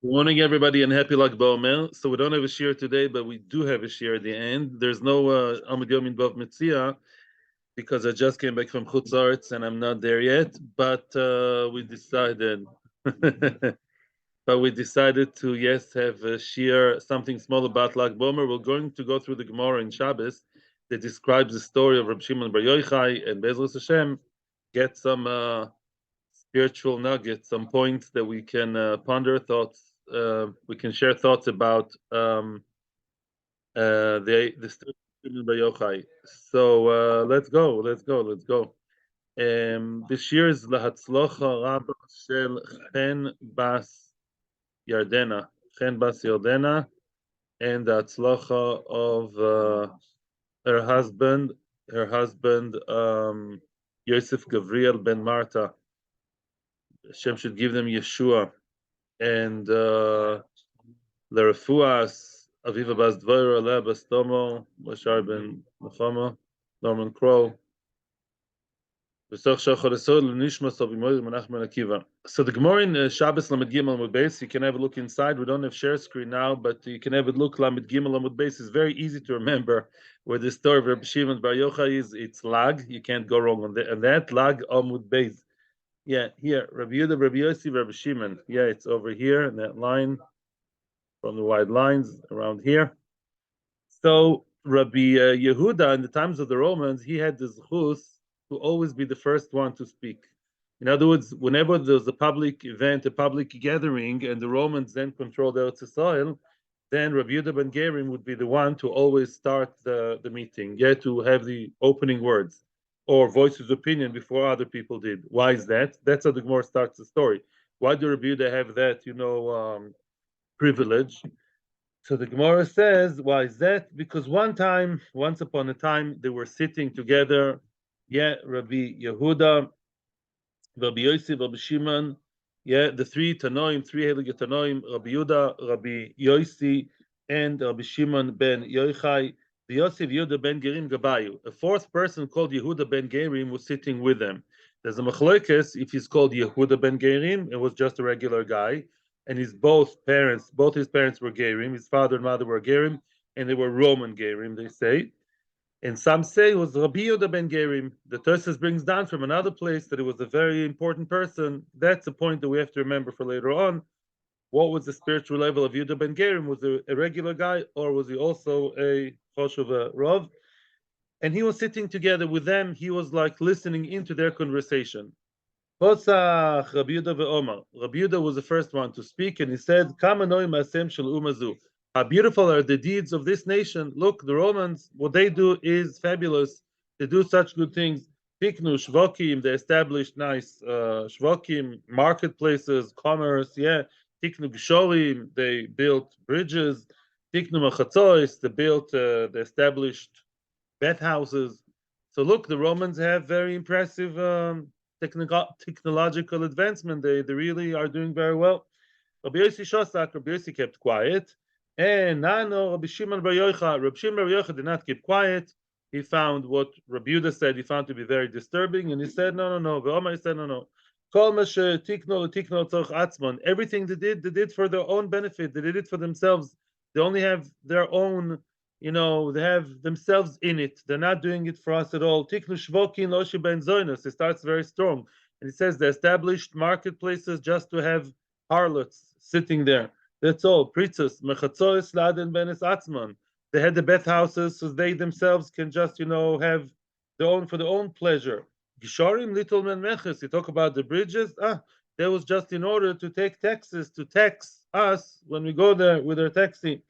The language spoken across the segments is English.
Good morning, everybody, and happy Lag BaOmer. So we don't have a shir today, but we do have a shir at the end. There's no Amud Yom in Bava Metzia because I just came back from Chutz La'aretz and I'm not there yet. But we decided, to have a shir, something small about Lag BaOmer. We're going to go through the Gemara in Shabbos that describes the story of Reb Shimon Bar Yochai, and Be'ezras Hashem get some spiritual nuggets, some points that we can ponder thoughts. We can share thoughts about the story of Bar Yochai. So let's go. This year is Lahatzlocha Rabba Shel Chen Bas Yardena, and the Hatzlocha of her husband, Yosef Gavriel ben Marta. Hashem should give them Yeshua, and Lerefuas Aviva Bas Dvoira Lea Bas Tomo Bashar ben Nechama Norman Crow. So the Gemara in Shabbos Lamed Gimel Amud Beis, you can have a look inside. We don't have share screen now, but you can have a look. Lamed Gimel Amud Beis is very easy to remember where the story of Reb Shimon Bar Yochai is. It's Lag. You can't go wrong on that. And that Lag Amud Beis. Yeah, here, Rabbi Yehuda, Rabbi Yossi, Rabbi Shimon. Yeah, it's over here in that line, from the wide lines around here. So Rabbi Yehuda, in the times of the Romans, he had the zchus to always be the first one to speak. In other words, whenever there's a public event, a public gathering, and the Romans then controlled Eretz Yisrael, then Rabbi Yehuda ben Gerim would be the one to always start the meeting, to have the opening words or voice his opinion before other people did. Why is that? That's how the Gemara starts the story. Why do Rabbi Yehuda have that, privilege? So the Gemara says, why is that? Because once upon a time, they were sitting together. Rabbi Yehuda, Rabbi Yossi, Rabbi Shimon, the three Tanoim, three Heilige Tanoim, Rabbi Yehuda, Rabbi Yossi, and Rabbi Shimon ben Yochai, the Yosef Yehuda ben Gerim Gabayu. A fourth person called Yehuda ben Gerim was sitting with them. There's a machlokes if he's called Yehuda ben Gerim, it was just a regular guy, and both his parents were Gerim, his father and mother were Gerim, and they were Roman Gerim, they say. And some say it was Rabbi Yehuda ben Gerim. The Tosfos brings down from another place that it was a very important person. That's a point that we have to remember for later on. What was the spiritual level of Yehuda ben Gerim? Was he a regular guy, or was he also a Choshev Rav? And he was sitting together with them. He was like listening into their conversation. Posach Rabbi Yehuda ve'Omar. Rabbi Yehuda was the first one to speak, and he said, "Kama noi ma'asem shel umazu." How beautiful are the deeds of this nation. Look, the Romans, what they do is fabulous. They do such good things. Tiknu shvokim, they established nice shvokim, marketplaces, commerce, Tiknu gshorim, they built bridges. Tiknu machatzois, they established bathhouses. So look, the Romans have very impressive technological advancement. They really are doing very well. Rabbi Yossi kept quiet. And Nano, Rabbi Shimon Bar Yochai did not keep quiet. He found what Rabbi Yehuda said, he found to be very disturbing, and he said, no. Ve'Omar, he said, no. Everything they did for their own benefit. They did it for themselves. They only have their own, they have themselves in it. They're not doing it for us at all. Tiknu shvokin loshi ben zoinus. It starts very strong. And it says they established marketplaces just to have harlots sitting there. That's all. Pritzes, mechatzois laden benes atzman. They had the bathhouses so they themselves can just, have their own for their own pleasure. Gishorim little men meches. You talk about the bridges. That was just in order to take taxes, to tax us when we go there with our taxi.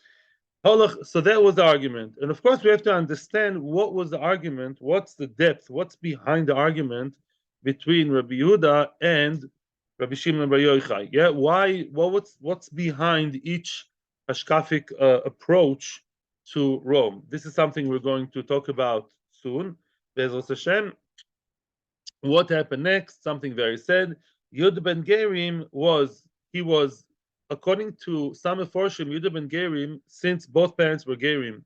So that was the argument. And of course, we have to understand what was the argument, what's the depth, what's behind the argument between Rabbi Yehuda and Rabbi Shimon Bar Yochai. Why? What's behind each hashkafic approach to Rome? This is something we're going to talk about soon. Be'ezras Hashem. What happened next? Something very sad. Yehuda ben Gerim was, according to some Meforshim, Yehuda ben Gerim, since both parents were Gerim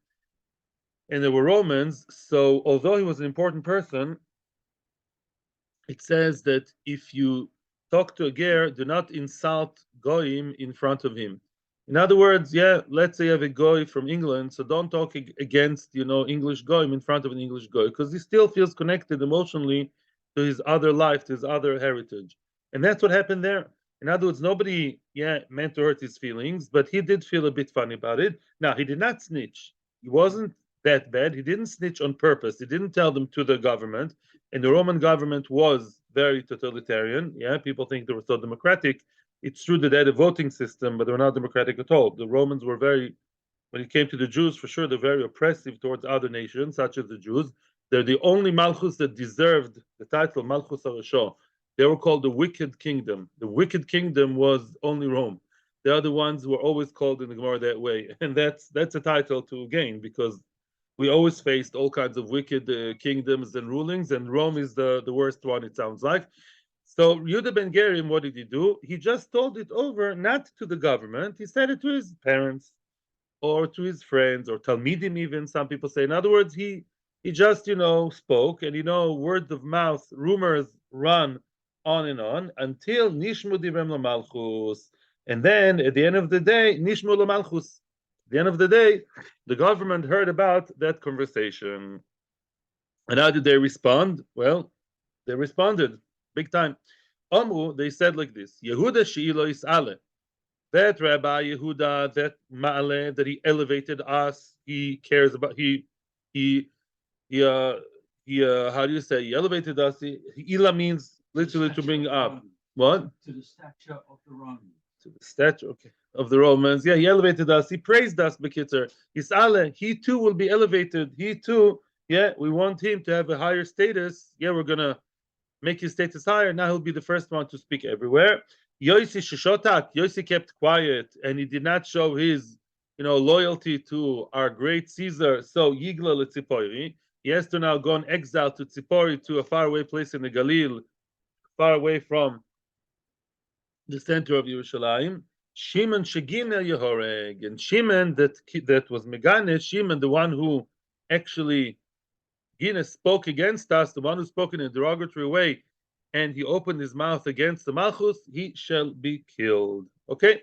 and they were Romans, so although he was an important person, it says that if you talk to a ger, do not insult goyim in front of him. In other words, yeah, let's say you have a goy from England, so don't talk against, English goyim in front of an English goy, because he still feels connected emotionally to his other life, to his other heritage. And that's what happened there. In other words, nobody, meant to hurt his feelings, but he did feel a bit funny about it. Now, he did not snitch. He wasn't that bad. He didn't snitch on purpose. He didn't tell them to the government. And the Roman government was very totalitarian. Yeah, people think they were so democratic. It's true that they had a voting system, but they were not democratic at all. The Romans were very, when it came to the Jews, for sure, they're very oppressive towards other nations, such as the Jews. They're the only Malchus that deserved the title Malchus Arashah. They were called the Wicked Kingdom. The Wicked Kingdom was only Rome. The other ones were always called in the Gemara that way, and that's a title to gain, because we always faced all kinds of wicked kingdoms and rulings, and Rome is the worst one, it sounds like. So Yehuda ben Gerim, what did he do? He just told it over, not to the government. He said it to his parents or to his friends or Talmidim even, some people say. In other words, he just, spoke, and, word of mouth, rumors run on and on until Nishmu Divrem LaMalchus. And then at the end of the day, Nishmu LaMalchus. At the end of the day, the government heard about that conversation. And how did they respond? Well, they responded big time. Amru, they said like this: Yehuda she'ilo is'ale. That Rabbi Yehuda, that Ma'ale, that he elevated us, he cares about, how do you say? He elevated us. Ila means literally to bring up. What? To the stature of the Romans. To the stature, okay, of the Romans. Yeah, he elevated us. He praised us, Bekitzer. Is'ale, he too will be elevated. He too, we want him to have a higher status. Yeah, we're gonna make his status higher. Now he'll be the first one to speak everywhere. Yosi Shishotak, Yosi kept quiet, and he did not show his, loyalty to our great Caesar. So Yigla Tzipori, he has to now go on exile to Tzipori, to a faraway place in the Galil, far away from the center of Yerushalayim. Shimon Shegina Yehoreg, and Shimon that was Megane, Shimon, the one who actually Gina spoke against us, the one who spoke in a derogatory way, and he opened his mouth against the Malchus, he shall be killed. Okay,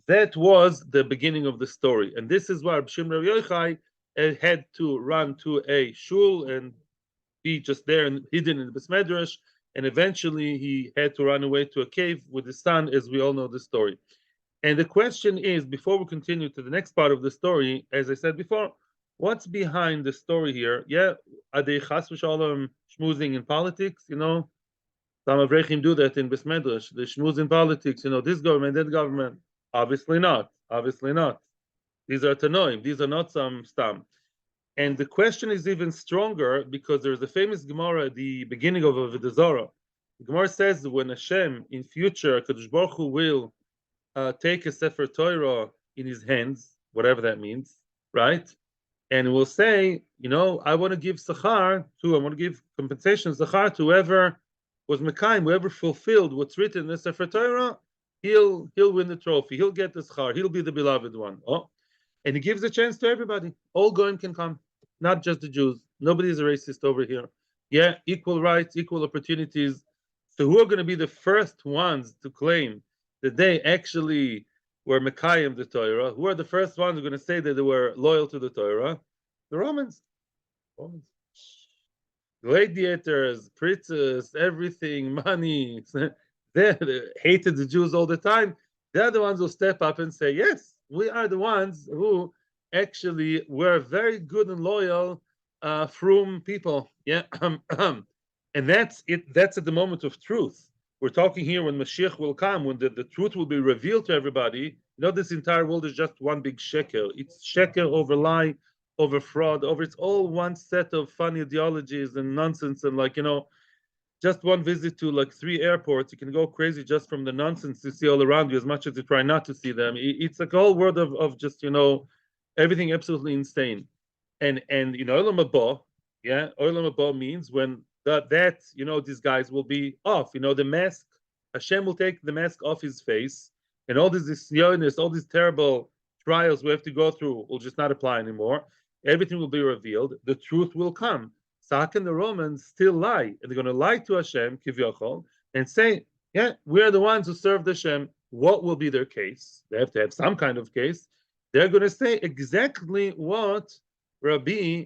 that was the beginning of the story, and this is why Reb Shimon Yochai had to run to a shul and be just there and hidden in the Beis Medrash, and eventually he had to run away to a cave with his son, as we all know the story. And the question is, before we continue to the next part of the story, as I said before, what's behind the story here? Yeah, are they chas v'shalom schmoozing in politics? Some avrechim do that in Beis Medrash. They schmooze in politics. This government, that government. Obviously not. Obviously not. These are tanoim. These are not some stam. And the question is even stronger because there's a famous Gemara at the beginning of Avodah Zarah. The Gemara says that when Hashem in future, Kadosh Baruch Hu will take a Sefer Torah in his hands, whatever that means, right? And will say, I want to give sachar I want to give compensation, sachar to whoever was Mekayim, whoever fulfilled what's written in the Sefer Torah, he'll win the trophy, he'll get the schar, he'll be the beloved one. Oh, and he gives a chance to everybody. All goyim can come, not just the Jews. Nobody is a racist over here. Yeah, equal rights, equal opportunities. So who are going to be the first ones to claim that they actually were Mekayim the Torah? Who are the first ones who are going to say that they were loyal to the Torah? The Romans. Gladiators, princes, everything, money. They hated the Jews all the time. They're the ones who step up and say, yes, we are the ones who actually were very good and loyal from people. Yeah. And that's it. That's at the moment of truth. We're talking here when Mashiach will come, when the truth will be revealed to everybody. This entire world is just one big sheker. It's sheker over lie, over fraud, it's all one set of funny ideologies and nonsense. And just one visit to 3 airports, you can go crazy just from the nonsense you see all around you, as much as you try not to see them. It's like a whole world of just, everything absolutely insane. And Olam Haba, Olam Haba means when these guys will be off. The mask, Hashem will take the mask off his face, and all this all these terrible trials we have to go through will just not apply anymore. Everything will be revealed. The truth will come. So how can the Romans still lie? And they're going to lie to Hashem, Kivyochol, and say, we are the ones who served Hashem. what will be their case? They have to have some kind of case. They're going to say exactly what Rabbi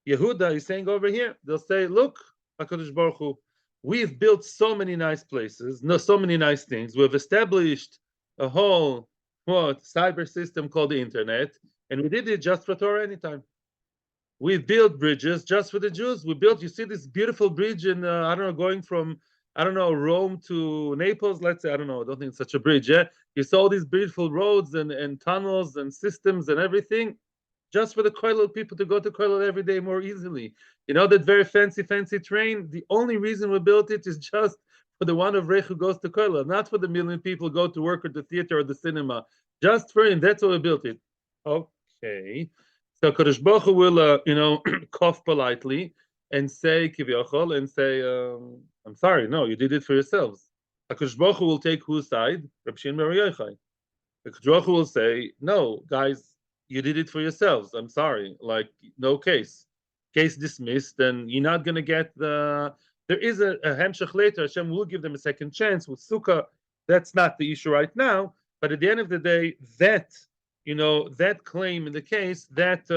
Yehuda is saying over here. They'll say, look, HaKadosh Baruch Hu, we've built so many nice places, so many nice things. We've established a whole cyber system called the internet, and we did it just for Torah anytime. We built bridges just for the Jews. You see this beautiful bridge in, I don't know, going from, I don't know, Rome to Naples, let's say, I don't know, I don't think it's such a bridge, yeah? You saw all these beautiful roads and tunnels and systems and everything, just for the Kollel people to go to Kollel every day more easily. You know, that very fancy train, the only reason we built it is just for the one of Rech who goes to Kollel, not for the million people who go to work or the theater or the cinema. Just for him, that's why we built it. Okay. So Kadosh Baruch Hu will, cough politely and say kivyochol and say, "I'm sorry, no, you did it for yourselves." Kadosh Baruch Hu will take whose side? Reb Shimon Bar Yochai. Kadosh Baruch Hu will say, "No, guys, you did it for yourselves. I'm sorry, like no case dismissed, and you're not gonna get the." There is a hemshech later. Hashem will give them a second chance with sukkah. That's not the issue right now, but at the end of the day, that claim in the case that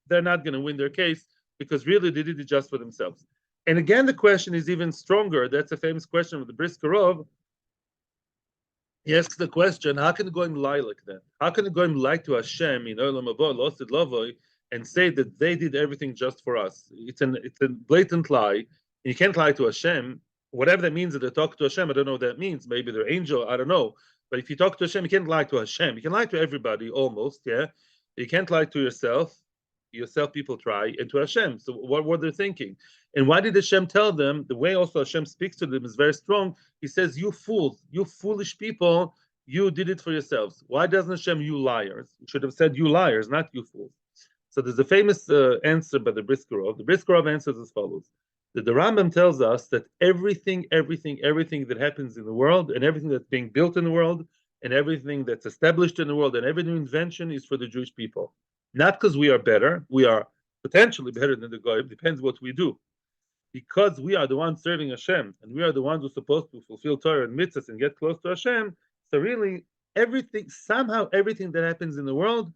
they're not going to win their case because really they did it just for themselves. And again, the question is even stronger. That's a famous question of the Briskerov. He asks the question: how can the goyim lie like that? How can the goyim lie to Hashem in Olam Haba, Losid Lavoi, and say that they did everything just for us? It's a blatant lie. You can't lie to Hashem. Whatever that means that they talk to Hashem, I don't know what that means. Maybe they're angel, I don't know. But if you talk to Hashem, you can't lie to Hashem. You can lie to everybody almost, yeah. You can't lie to yourself. Yourself, people try, and to Hashem. So what were they thinking? And why did Hashem tell them? The way also Hashem speaks to them is very strong. He says, "You fools, you foolish people, you did it for yourselves." Why doesn't Hashem, "You liars"? He should have said, "You liars," not "You fools." So there's a famous answer by the Briskerov. The Briskerov answers as follows: that the Rambam tells us that everything that happens in the world, and everything that's being built in the world, and everything that's established in the world, and every new invention is for the Jewish people. Not because we are better, we are potentially better than the Goyim, depends what we do. Because we are the ones serving Hashem, and we are the ones who are supposed to fulfill Torah and mitzvahs and get close to Hashem, so really, somehow everything that happens in the world,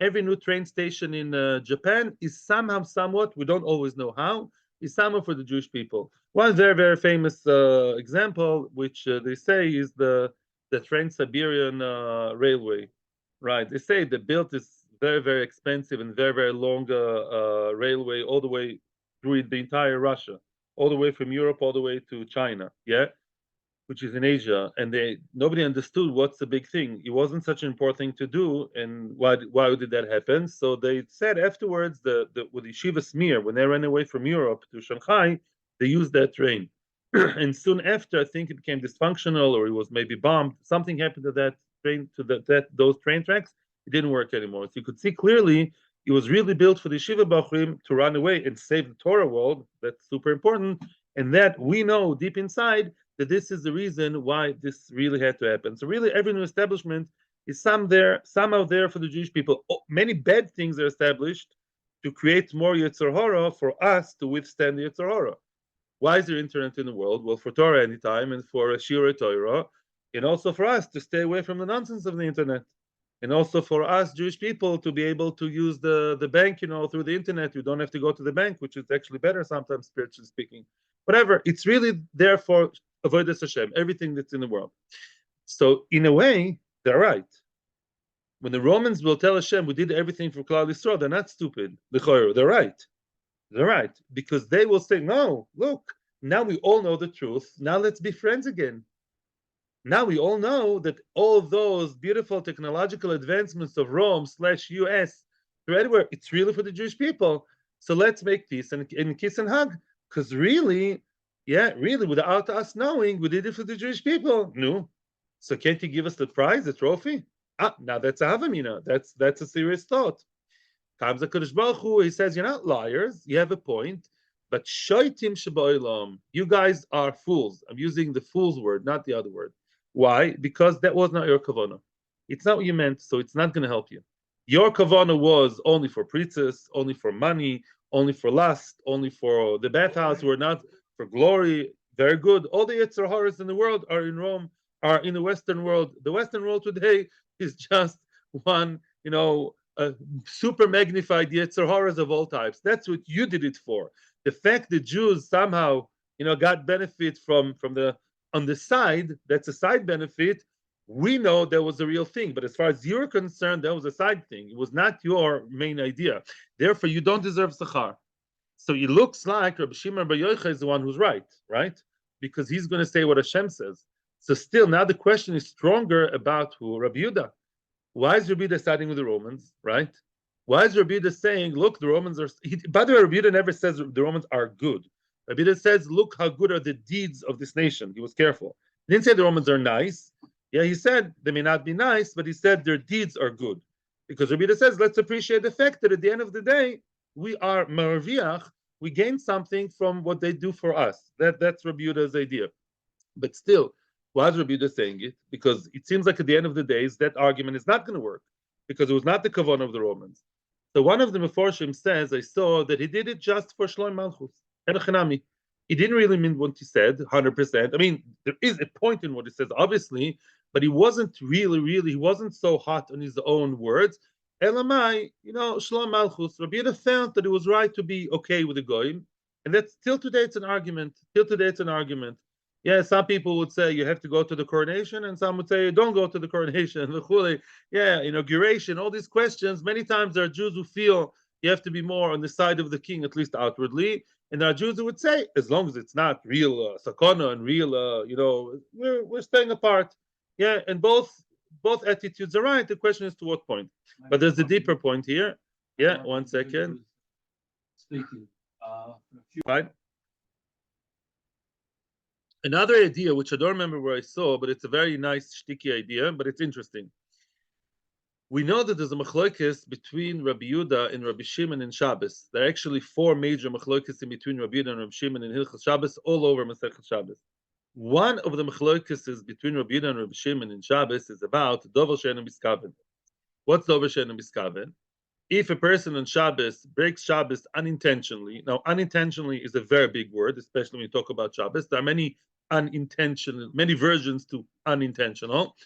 every new train station in Japan is somehow, somewhat, we don't always know how, is somehow for the Jewish people. One very, very famous example, which they say is the Trans-Siberian Railway. Right, they say they built this very, very expensive and very, very long railway all the way through the entire Russia, all the way from Europe all the way to China, yeah, which is in Asia, and nobody understood what's the big thing. It wasn't such an important thing to do, and why did that happen? So they said afterwards, with Yeshiva Smear, when they ran away from Europe to Shanghai, they used that train, and soon after, I think it became dysfunctional, or it was maybe bombed. Something happened to that train, to those train tracks. It didn't work anymore. So you could see clearly it was really built for the Yeshiva Bachrim to run away and save the Torah world. That's super important. And that we know deep inside that this is the reason why this really had to happen. So really every new establishment is somehow there for the Jewish people. Many bad things are established to create more Yetzer Hara for us to withstand the Yetzer Hara. Why is there internet in the world? Well, for Torah anytime, and for Shirei Torah, and also for us to stay away from the nonsense of the internet. And also for us Jewish people to be able to use the bank, through the internet. You don't have to go to the bank, which is actually better sometimes, spiritually speaking. Whatever, it's really there for avodas Hashem, everything that's in the world. So in a way, they're right. When the Romans will tell Hashem, we did everything for Klal Yisrael, they're not stupid. They're right. They're right. Because they will say, no, look, now we all know the truth. Now let's be friends again. Now we all know that all those beautiful technological advancements of Rome/US through everywhere, it's really for the Jewish people. So let's make peace and kiss and hug. Because really, without us knowing, we did it for the Jewish people. No. So can't you give us the prize, the trophy? Now that's a havamina. That's a serious thought. Comes the Kadosh Baruch Hu, he says, you're not liars, you have a point. But shoitim sheba'olam, you guys are fools. I'm using the fool's word, not the other word. Why? Because that was not your kavanah. It's not what you meant, so it's not going to help you. Your kavanah was only for princess, only for money, only for lust, only for the bathhouse. We're not for glory. Very good. All the Yetzer Haras in the world are in Rome, are in the Western world. The Western world today is just one, super magnified Yetzer Haras of all types. That's what you did it for. The fact that Jews somehow, got benefit from the on the side, that's a side benefit. We know that was a real thing, but as far as you're concerned, that was a side thing. It was not your main idea. Therefore, you don't deserve sachar. So it looks like Rabbi Shimon Bar Yochai is the one who's right? Because he's going to say what Hashem says. So still, now the question is stronger about who? Rabbi Yehuda. Why is Rabbi Yehuda siding with the Romans, right? Why is Rabbi Yehuda saying, look, the Romans are... by the way, Rabbi Yehuda never says the Romans are good. Rabbi Yehuda says, look how good are the deeds of this nation. He was careful. He didn't say the Romans are nice. Yeah, he said they may not be nice, but he said their deeds are good. Because Rabbi Yehuda says, let's appreciate the fact that at the end of the day, we are marviach, we gain something from what they do for us. That's Rabbi Yehuda's idea. But still, why is Rabbi Yehuda saying it? Because it seems like at the end of the days, that argument is not going to work, because it was not the kavanah of the Romans. So one of the Meforshim says, I saw that he did it just for Shloim Malchus. He didn't really mean what he said, 100%. I mean, there is a point in what he says, obviously, but he wasn't he wasn't so hot on his own words. Elamai, Shloim Malchus, Rabbi Yehuda felt that it was right to be okay with the goyim, and that's till today it's an argument. Yeah, some people would say you have to go to the coronation, and some would say you don't go to the coronation. Yeah, inauguration, all these questions. Many times there are Jews who feel you have to be more on the side of the king, at least outwardly, and there are Jews who would say, as long as it's not real sakana and real, we're staying apart. Yeah, and both attitudes are right. The question is to what point. But there's a deeper point here. Yeah, 1 second. Speaking. Fine. Another idea, which I don't remember where I saw, but it's a very nice, shticky idea, but it's interesting. We know that there's a machlokes between Rabbi Yehuda and Rabbi Shimon in Shabbos. There are actually 4 major machlokes in between Rabbi Yehuda and Rabbi Shimon in Hilchos Shabbos, all over Masechet Shabbos. One of the machlokes between Rabbi Yehuda and Rabbi Shimon in Shabbos is about Dover She'eino Miskaven. What's Dover She'eino Miskaven? If a person on Shabbos breaks Shabbos unintentionally, now unintentionally is a very big word, especially when you talk about Shabbos. There are many versions to unintentional.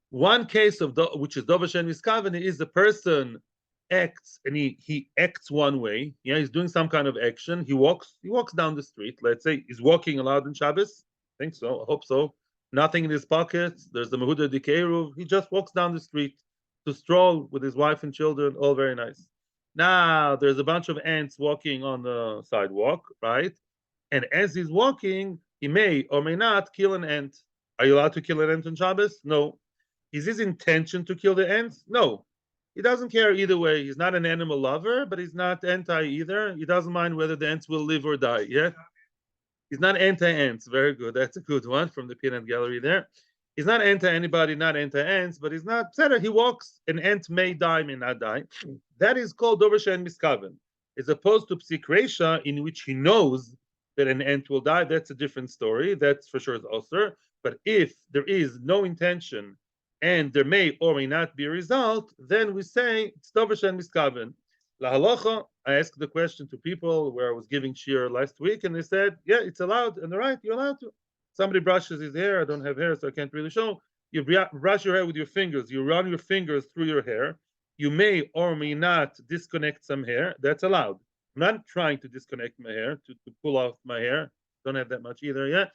One case of which is Dover She'eino Miskaven is the person acts and he acts one way. Yeah, he's doing some kind of action. He walks down the street. Let's say he's walking allowed in Shabbos. I think so. I hope so. Nothing in his pockets. There's the Mehuda Dikeruv. He just walks down the street to stroll with his wife and children. All very nice. Now there's a bunch of ants walking on the sidewalk, right? And as he's walking, he may or may not kill an ant. Are you allowed to kill an ant on Shabbos? No. Is his intention to kill the ants? No. He doesn't care either way. He's not an animal lover, but he's not anti either. He doesn't mind whether the ants will live or die. Yeah. He's not anti-ants. Very good. That's a good one from the peanut gallery there. He's not anti-anybody, not anti-ants, but he's not... He walks, an ant may die, may not die. That is called Dover She'eino Miskaven. As opposed to Psik Reisha, in which he knows that an ant will die, that's a different story. That's for sure is Osir. But if there is no intention and there may or may not be a result, then we say it's Dover She'eino Miskaven. La halacha, I asked the question to people where I was giving shir last week, and they said, yeah, it's allowed. And they're right, you're allowed to. Somebody brushes his hair. I don't have hair, so I can't really show. You brush your hair with your fingers. You run your fingers through your hair. You may or may not disconnect some hair. That's allowed. I'm not trying to disconnect my hair, to pull off my hair. Don't have that much either, yeah.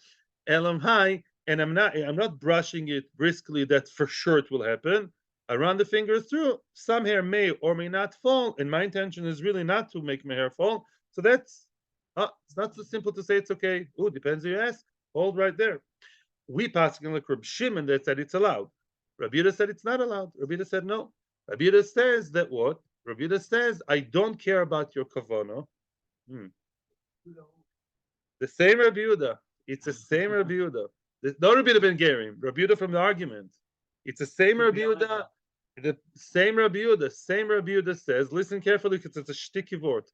Elam high, and I'm not brushing it briskly. That for sure it will happen. I run the fingers through. Some hair may or may not fall, and my intention is really not to make my hair fall. So that's it's not so simple to say it's okay. Oh, depends who you ask. Hold right there. We passing like Rabbi Shimon that said it's allowed. Rabbi Yehuda said it's not allowed. Rabbi Yehuda said no. Rabbi Yehuda says that what? Rabbi Yehuda says I don't care about your kavanah. The same Rabbi Yehuda. It's the same Rabbi Yehuda. No Rabbi Yehuda ben Gerim. Rabbi Yehuda from the argument. It's the same Rabbi Yehuda. The same Rabbi Yehuda. Same Rabbi Yehuda says. Listen carefully because it's a shticky word.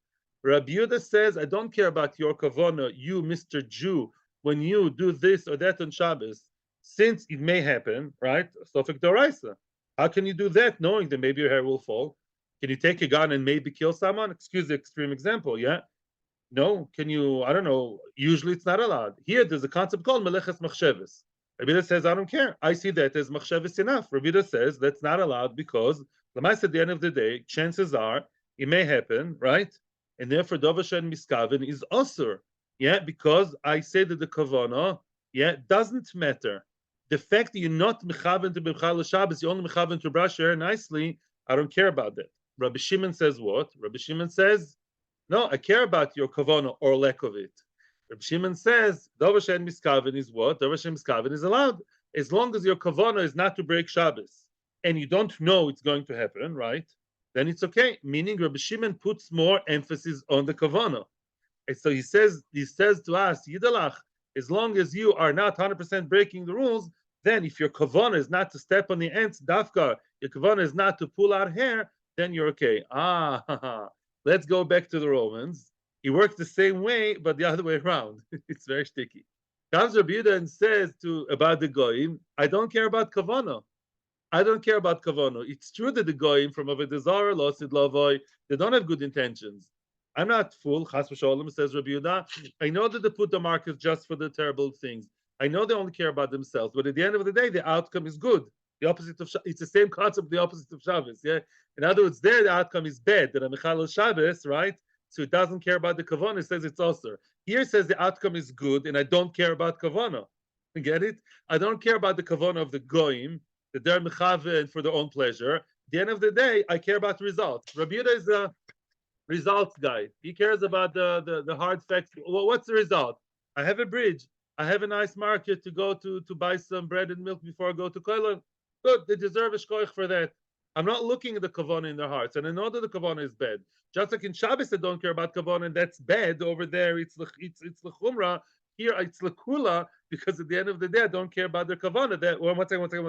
Rabbi Yehuda says I don't care about your kavanah. You, Mr. Jew, when you do this or that on Shabbos, since it may happen, right? Sofek Doraisa. How can you do that knowing that maybe your hair will fall? Can you take a gun and maybe kill someone? Excuse the extreme example, yeah? No. Can you, I don't know, usually it's not allowed. Here there's a concept called Meleches Machsheves. Rabbi Yehuda says, I don't care. I see that as machshavas enough. Rabbi Yehuda says that's not allowed because at the end of the day, chances are it may happen, right? And therefore, dovasha and miskaven is osur, yeah, because I say that the kavana, yeah, doesn't matter. The fact that you're not mechaven to b'chal Shabbos, you only mechaven to brush your hair nicely, I don't care about that. Rabbi Shimon says what? Rabbi Shimon says, no, I care about your kavana or lack of it. Rabbi Shimon says, dovasha and miskaven is what? Dovasha and miskaven is allowed as long as your kavana is not to break Shabbos and you don't know it's going to happen, right? Then it's okay. Meaning Rabbi Shimon puts more emphasis on the kavana. And so he says to us, Yidalach, as long as you are not 100% breaking the rules, then if your kavana is not to step on the ants, dafka, your kavana is not to pull out hair, then you're okay. Let's go back to the Romans. He works the same way, but the other way around. It's very sticky. Comes Rabbi Yehuda and says about the goyim, I don't care about kavana. I don't care about kavana. It's true that the goyim from Avodah Zarah, Losid Lavoy, they don't have good intentions. I'm not fool, Chas v'sholem, says Rabbi Yehuda. I know that they put the markers just for the terrible things. I know they only care about themselves, but at the end of the day, the outcome is good. The opposite of it's the same concept, the opposite of Shabbos. Yeah. In other words, there the outcome is bad. That a mechal Shabbos, right? So it doesn't care about the kavana. It says it's osur. Here it says the outcome is good, and I don't care about kavana. You get it? I don't care about the kavana of the goyim that they're mechaven for their own pleasure. At the end of the day, I care about the results. Rabbi Yehuda is a results guy. He cares about the hard facts. Well, what's the result? I have a bridge. I have a nice market to go to buy some bread and milk before I go to kollel. Good, they deserve a shkoich for that. I'm not looking at the kavana in their hearts, and I know that the kavana is bad. Just like in Shabbos, I don't care about kavana, and that's bad. Over there, it's lechumra. Here, it's lekula, because at the end of the day, I don't care about their kavana. That one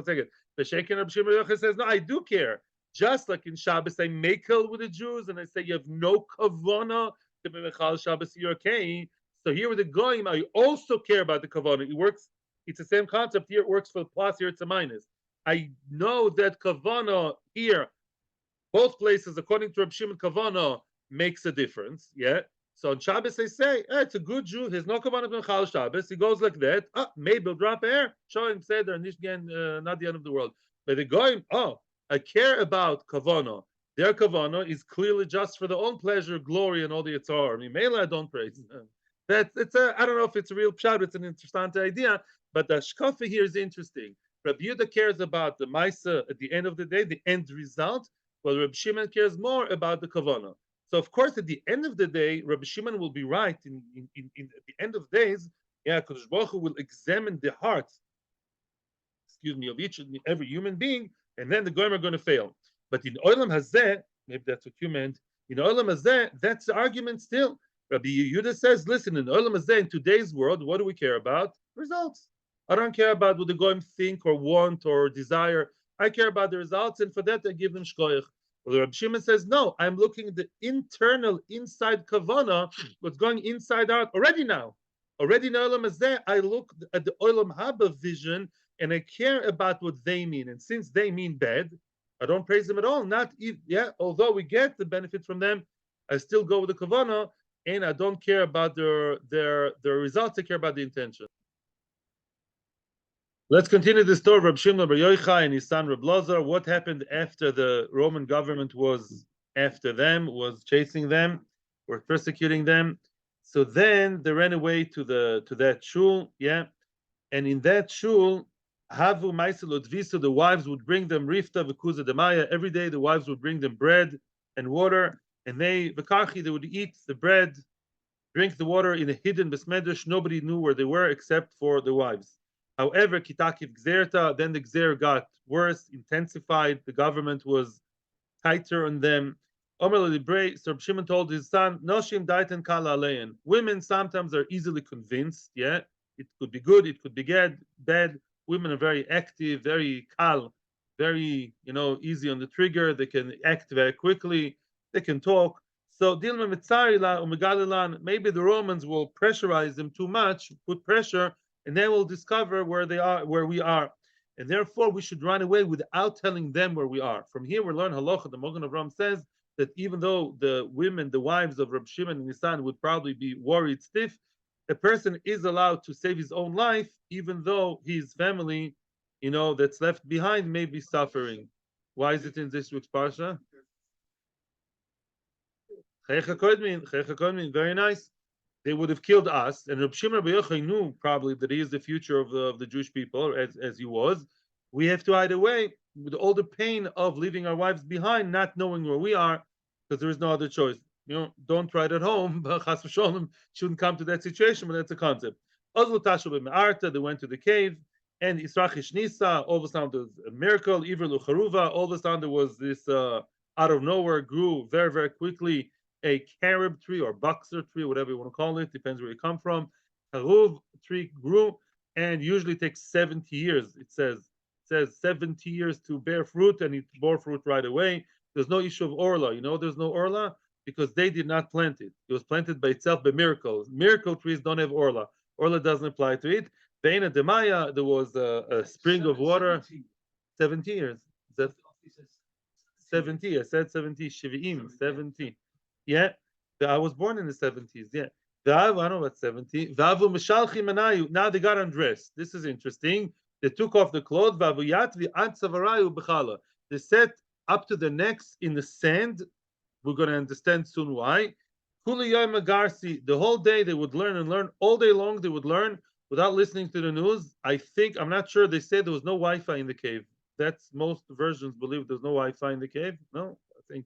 second. The Sheikh Reb Shimon says, no, I do care. Just like in Shabbos, I makel with the Jews, and I say you have no kavana to be mechal Shabbos. You're okay. So here with the goyim, I also care about the kavana. It works. It's the same concept here. It works for the plus. Here it's a minus. I know that kavana here, both places, according to Reb Shimon, kavana makes a difference. Yeah. So on Shabbos they say, it's a good Jew. There's no kavana to mechal Shabbos. He goes like that. Maybe he'll drop air. Show him seder nishgen, not the end of the world. But the goyim, I care about kavana. Their kavana is clearly just for their own pleasure, glory, and all the yitzhar. I mean, Mela, I don't praise them. I don't know if it's a real pshat, it's an interesting idea, but the shkafa here is interesting. Rabbi Yehuda cares about the maisa at the end of the day, the end result, while Rabbi Shimon cares more about the kavana. So, of course, at the end of the day, Rabbi Shimon will be right. At the end of days, Kodesh Baruch Hu will examine the heart, of each and every human being, and then the goyim are going to fail. But in Olam Hazeh, maybe that's what you meant. In Olam Hazeh, that's the argument still. Rabbi Yehuda says, listen, in Olam Hazeh, in today's world, what do we care about? Results. I don't care about what the goyim think or want or desire. I care about the results, and for that I give them shkoyach. Well, Rabbi Shimon says, no, I'm looking at the internal, inside kavana, what's going inside out already now. Already in Olam Hazeh, I look at the Olam Haba vision, and I care about what they mean. And since they mean bad, I don't praise them at all. Although we get the benefit from them, I still go with the kavana, and I don't care about their results. I care about the intention. Let's continue the story of Reb Shimon Bar Yochai and his son Reb Lazar. What happened after the Roman government was after them, was chasing them, were persecuting them? So then they ran away to that shul, and in that shul, Havu Maisel Odviso, the wives would bring them Rifta V'Kuza Demaya. Every day the wives would bring them bread and water, and they would eat the bread, drink the water in a hidden besmedrash. Nobody knew where they were except for the wives. However, Kitakiv Gzerta, then the Gzer got worse, intensified. The government was tighter on them. Omer Libre, Sir Shimon told his son, Noshim Daiten Kala Alein. Women sometimes are easily convinced. It could be good, it could be bad. Women are very active, very kal, very easy on the trigger. They can act very quickly. They can talk. So Dilma Mitzarila or Megalilan, maybe the Romans will pressurize them too much, put pressure, and then we'll discover where we are. And therefore we should run away without telling them where we are. From here we learn halacha. The Magen Avraham says that even though the women, the wives of Reb Shimon and his son would probably be worried stiff, a person is allowed to save his own life, even though his family, that's left behind may be suffering. Why is it in this week's parsha? Very nice. They would have killed us, and Reb Shimon Bar Yochai knew probably that he is the future of the Jewish people, as he was. We have to hide away with all the pain of leaving our wives behind, not knowing where we are, because there is no other choice. Don't try it at home, but Chas v'Sholom shouldn't come to that situation, but that's a concept. Ozlu Tashu b'Me'arta, they went to the cave, and Israchish Nisa, all of a sudden there was a miracle, Iver Lucharuva, all of a sudden there was this, out of nowhere, grew very, very quickly, a carob tree or boxer tree, whatever you want to call it, depends where you come from. Haruv tree grew, and usually takes 70 years. It says 70 years to bear fruit, and it bore fruit right away. There's no issue of orla. There's no orla because they did not plant it. It was planted by itself by miracles. Miracle trees don't have orla. Orla doesn't apply to it. Beina Demaya, there was a spring of water. 70 years. That 70. I said 70. Shivim, 70. Yeah, I was born in the 70s. Yeah, I don't know what 70. Now they got undressed. This is interesting. They took off the clothes. They set up to the necks in the sand. We're going to understand soon why. The whole day they would learn and learn. All day long they would learn without listening to the news. I'm not sure. They said there was no Wi-Fi in the cave. That's most versions believe there's no Wi-Fi in the cave. No, I think.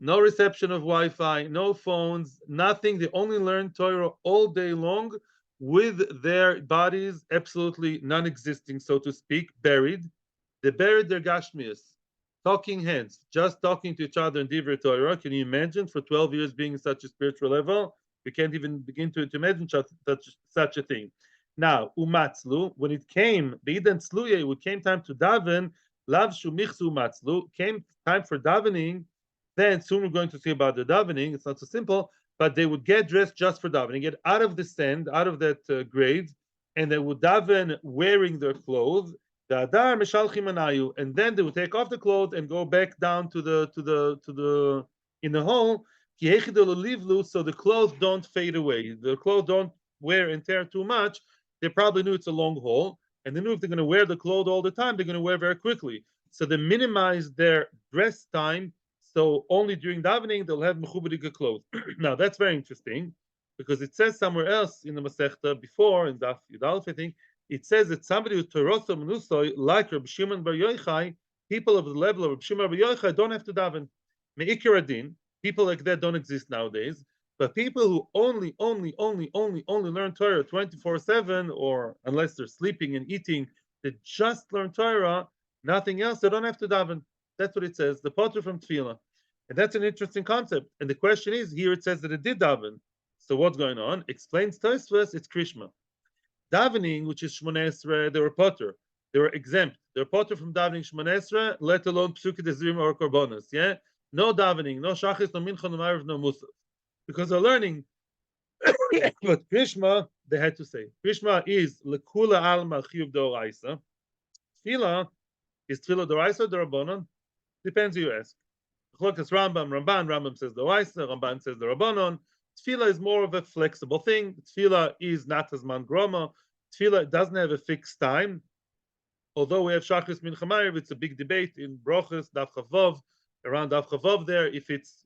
No reception of Wi-Fi, no phones, nothing. They only learn Torah all day long with their bodies absolutely non-existing, so to speak, buried. They buried their Gashmias, talking heads, just talking to each other in Divrei Torah. Can you imagine for 12 years being in such a spiritual level? We can't even begin to imagine such a thing. Now, umatzlu, when it came, beidan tzluye, when it came time to daven, lav shumichzu umatzlu, came time for davening. Then soon we're going to see about the davening. It's not so simple, but they would get dressed just for davening, get out of the sand, out of that grave, and they would daven wearing their clothes. And then they would take off the clothes and go back down to the in the hole. So the clothes don't fade away. The clothes don't wear and tear too much. They probably knew it's a long haul, and they knew if they're going to wear the clothes all the time, they're going to wear very quickly. So they minimize their dress time. So only during davening they'll have mechubadik clothes. Now that's very interesting because it says somewhere else in the Masechta before in Daf Yudalef, I think it says that somebody who Torotha Menusoy like Reb Shimon Bar Yochai, people of the level of Reb Shimon Bar Yochai don't have to daven. Me'ikar adin, people like that don't exist nowadays. But people who only learn Torah 24/7, or unless they're sleeping and eating, they just learn Torah, nothing else. They don't have to daven. That's what it says. The potter from Tefillah, and that's an interesting concept. And the question is, here it says that it did daven. So what's going on? Explains Tosfos. It's Krishma. Davening, which is Shmoneh Esrei, they were potter. They were exempt. They're potter from davening Shmoneh Esrei, let alone Psukei Dezrim or Korbanos. Yeah, no davening, no Shachis, no Mincha, no Ma'ariv, no Musaf, because they're learning. But Krishma, they had to say, Krishma is lekula alma chiyuv d'oraisa. Tefillah is Tefillah d'oraisa or d'Rabbanon? Depends who you ask. Rambam says the Raisa, Ramban says the Rabbanon. Tefillah is more of a flexible thing. Tefillah is not as man groma. Tefillah doesn't have a fixed time. Although we have Shachris Mincha Ma'ariv, it's a big debate in Brochus, Daf Chavov, around Daf Chavov there. If it's,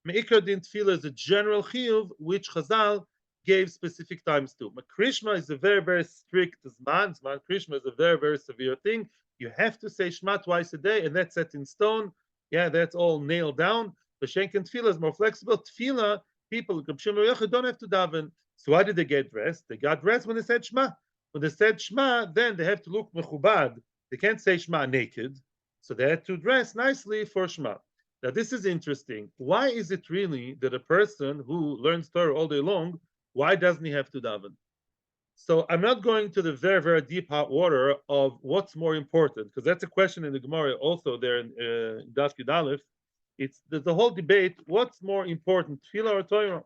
Me'ikar din Tefillah is a general chiyuv, which Chazal gave specific times to. But Krishma is a very, very strict Zman. Zman Krishma is a very, very severe thing. You have to say Shema twice a day, and that's set in stone. Yeah, that's all nailed down. The Shenk and Tefillah is more flexible. Tefillah, people don't have to daven. So why did they get dressed? They got dressed when they said Shema. When they said Shema, then they have to look mechubad. They can't say Shema naked. So they had to dress nicely for Shema. Now this is interesting. Why is it really that a person who learns Torah all day long, why doesn't he have to daven? So I'm not going to the very, very deep hot water of what's more important, because that's a question in the Gemara also there in Daf Yudalef. There's the whole debate, what's more important, Tefillah or Torah?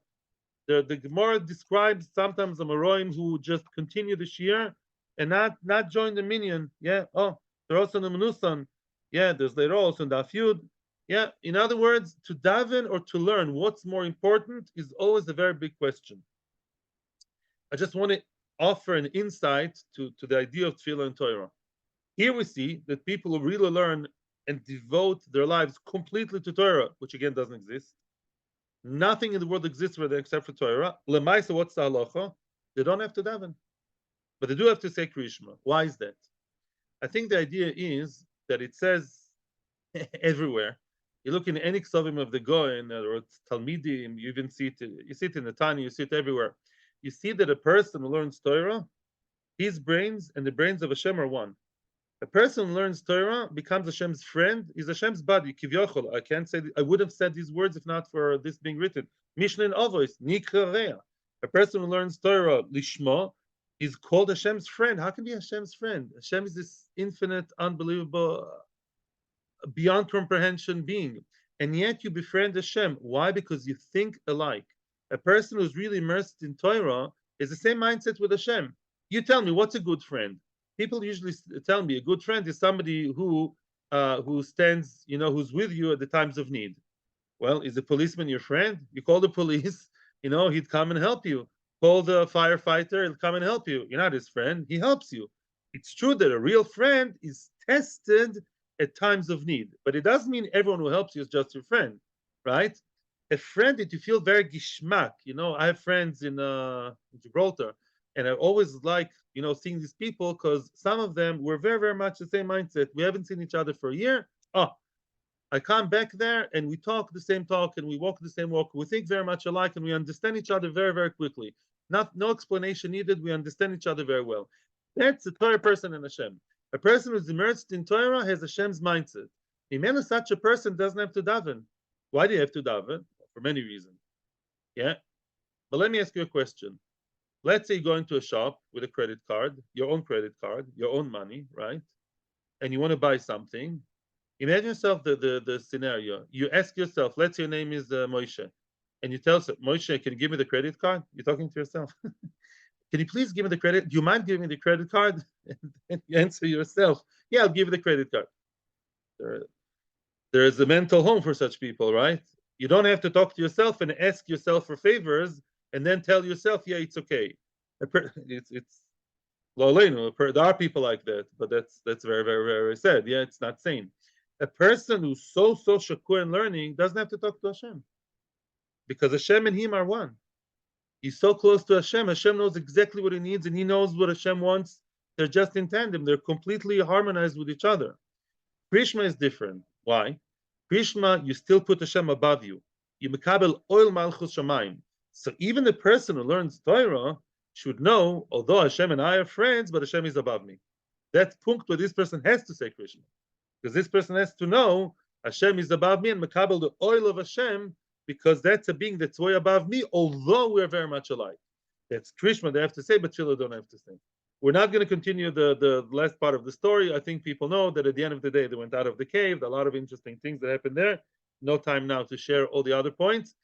The Gemara describes sometimes the Maroim who just continue the Shir and not join the minyan. Yeah, they're also in the Menusan. Yeah, there's later also in Daf Yud. Yeah, in other words, to daven or to learn what's more important is always a very big question. I just want to offer an insight to the idea of tefillah and Torah. Here we see that people who really learn and devote their lives completely to Torah, which again doesn't exist. Nothing in the world exists for them except for Torah. Lemaisa, what's the halacha? They don't have to daven, but they do have to say Krishma. Why is that? I think the idea is that it says everywhere. You look in any ksavim of the Goyen or Talmidim, you even see it. You see it in the Tanya. You see it everywhere. You see that a person who learns Torah, his brains and the brains of Hashem are one. A person who learns Torah becomes Hashem's friend. He's Hashem's buddy. Kivyochol. I can't say. I would have said these words if not for this being written. Mishnah Avos Nikarea. A person who learns Torah lishma is called Hashem's friend. How can he be Hashem's friend? Hashem is this infinite, unbelievable, beyond comprehension being, and yet you befriend Hashem. Why? Because you think alike. A person who's really immersed in Torah is the same mindset with Hashem. You tell me, what's a good friend? People usually tell me a good friend is somebody who stands, who's with you at the times of need. Well, is a policeman your friend? You call the police, he'd come and help you. Call the firefighter, he'll come and help you. You're not his friend, he helps you. It's true that a real friend is tested at times of need, but it doesn't mean everyone who helps you is just your friend, right? A friend that you feel very gishmak. I have friends in Gibraltar, and I always like, seeing these people because some of them were very, very much the same mindset. We haven't seen each other for a year. Oh, I come back there and we talk the same talk and we walk the same walk. We think very much alike and we understand each other very, very quickly. No explanation needed. We understand each other very well. That's a Torah person in Hashem. A person who's immersed in Torah has Hashem's mindset. Imenu, such a person doesn't have to daven. Why do you have to daven? For many reasons. Yeah. But let me ask you a question. Let's say you go into a shop with a credit card, your own credit card, your own money, right? And you want to buy something. Imagine yourself the scenario. You ask yourself, let's say your name is Moshe, and you tell Moshe, can you give me the credit card? You're talking to yourself. Can you please give me the credit? Do you mind giving me the credit card? And you answer yourself, yeah, I'll give you the credit card. There is a mental home for such people, right? You don't have to talk to yourself and ask yourself for favors and then tell yourself, yeah, it's okay. It's there are people like that, but that's very, very, very sad. Yeah, it's not sane. A person who's so shakur in learning doesn't have to talk to Hashem, because Hashem and him are one. He's so close to Hashem. Hashem knows exactly what he needs, and he knows what Hashem wants. They're just in tandem. They're completely harmonized with each other. Krishma is different. Why? Krishma, you still put Hashem above you. You mekabel oil malchus shamayim. So even the person who learns Torah should know, although Hashem and I are friends, but Hashem is above me. That's punkt where this person has to say Krishma. Because this person has to know Hashem is above me and mekabel the oil of Hashem, because that's a being that's way above me, although we're very much alike. That's Krishma they have to say, but Tefillah don't have to say. We're not going to continue the last part of the story. I think people know that at the end of the day, they went out of the cave. A lot of interesting things that happened there. No time now to share all the other points.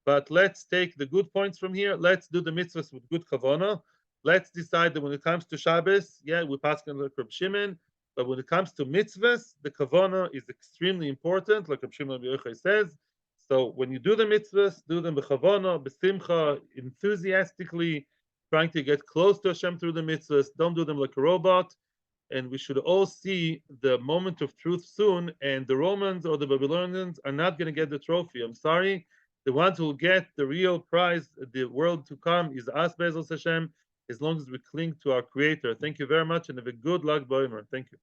But let's take the good points from here. Let's do the mitzvahs with good kavanah. Let's decide that when it comes to Shabbos, yeah, we pass on like Reb Shimon. But when it comes to mitzvahs, the kavanah is extremely important, like Reb Shimon Yochai says. So when you do the mitzvahs, do them b'chavana, b'simcha, enthusiastically, trying to get close to Hashem through the mitzvahs. Don't do them like a robot. And we should all see the moment of truth soon. And the Romans or the Babylonians are not going to get the trophy. I'm sorry. The ones who will get the real prize, the world to come, is us, Bezos Hashem, as long as we cling to our Creator. Thank you very much and have a good luck, Boimer. Thank you.